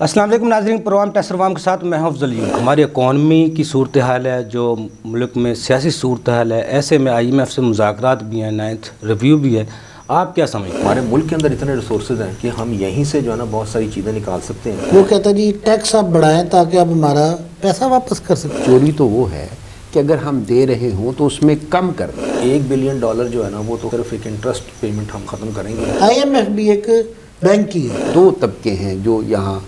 السلام علیکم ناظرین، پروگرام ٹیسٹ روام کے ساتھ میں ہوں افضل یوں۔ ہماری اکانومی کی صورتحال ہے، جو ملک میں سیاسی صورتحال ہے، ایسے میں IMF سے مذاکرات بھی ہیں، 9th ریویو بھی ہے۔ آپ کیا سمجھتے ہیں؟ ہمارے ملک کے اندر اتنے ریسورسز ہیں کہ ہم یہیں سے جو ہے نا بہت ساری چیزیں نکال سکتے ہیں۔ وہ کہتا ہے جی ٹیکس آپ بڑھائیں تاکہ آپ ہمارا پیسہ واپس کر سکیں۔ چوری تو وہ ہے کہ اگر ہم دے رہے ہوں تو اس میں کم کر دیں۔ $1 بلین جو ہے نا وہ تو صرف ایک انٹرسٹ پیمنٹ ہم ختم کریں گے۔ IMF بھی ایک بینک ہی ہے۔ دو طبقے ہیں جو یہاں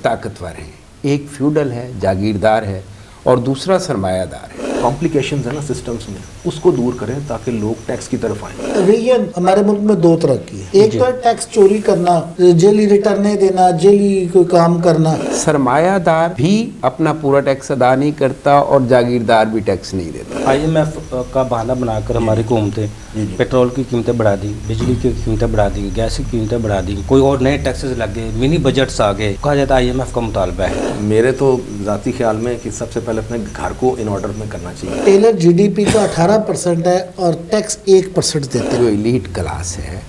طاقتور ہیں، ایک فیوڈل ہے، جاگیردار ہے، اور دوسرا سرمایہ دار ہے۔ کمپلیکیشنز ہیں نا سسٹمز میں، اس کو دور کریں تاکہ لوگ ٹیکس کی طرف آئیں۔ ریجن ہمارے ملک میں دو طرح کی ہے، ایک تو ہے ٹیکس چوری کرنا، جیلی ریٹرنیں دینا، جیلی کوئی کام کرنا۔ سرمایہ دار بھی اپنا پورا ٹیکس ادا نہیں کرتا اور جاگیردار بھی ٹیکس نہیں دیتا۔ IMF کا بہانہ بنا کر ہماری حکومتیں پیٹرول کی قیمتیں بڑھا دیں، بجلی کی قیمتیں بڑھا دیں، گیس کی قیمتیں بڑھا دیں، کوئی اور نئے ٹیکسز لگ گئے، منی بجٹس آ گئے۔ کہا جاتا ہے IMF کا مطالبہ ہے۔ میرے تو ذاتی خیال میں کہ سب سے پہلے اپنے گھر کو ان آرڈر میں کرنا چاہیے۔ ٹیلر GDP کا 18% ہے اور ٹیکس 1% دیتے ہیں۔ جو ایلیٹ کلاس ہے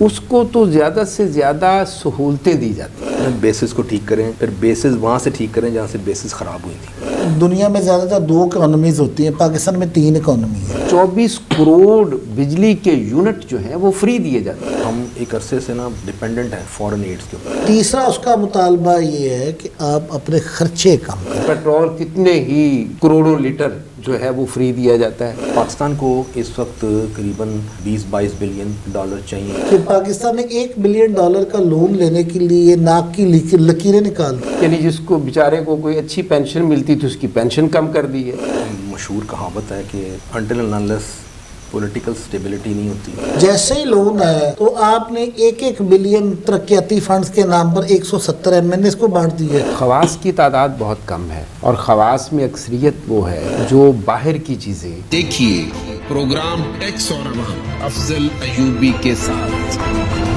اس کو تو زیادہ سے زیادہ سہولتیں دی جاتی ہیں۔ بیسز کو ٹھیک کریں، پھر بیسز وہاں سے ٹھیک کریں جہاں سے بیسز خراب ہوئی تھی۔ دنیا میں زیادہ تر 2 اکانومیز ہوتی ہیں، پاکستان میں 3 اکانومی ہے۔ 24 کروڑ بجلی کے یونٹ جو ہیں وہ فری دیے جاتے ہیں۔ ہم ایک عرصے سے نا ڈیپینڈنٹ ہیں فورن ایڈز کے اوپر۔ تیسرا اس کا مطالبہ یہ ہے کہ آپ اپنے خرچے کم کریں۔ پیٹرول کتنے ہی کروڑوں لیٹر جو ہے وہ فری دیا جاتا ہے۔ پاکستان کو اس وقت قریباً $20-22 بلین چاہیے۔ کہ پاکستان نے $1 بلین کا لون لینے کے لیے ناک کی لکیریں نکال دی۔ یعنی جس کو بیچارے کو کوئی اچھی پینشن ملتی تھی اس کی پینشن کم کر دی ہے۔ مشہور کہاوت ہے کہ until and unless political stability نہیں ہوتی۔ جیسے ہی لون ہے تو آپ نے 1 بلین ترقیاتی فنڈز کے نام پر 170 MNS کو بانٹ دی ہے۔ خواص کی تعداد بہت کم ہے اور خواص میں اکثریت وہ ہے جو باہر کی چیزیں۔ دیکھیے پروگرام ٹیکس اور عوام افضل ایوبی کے ساتھ۔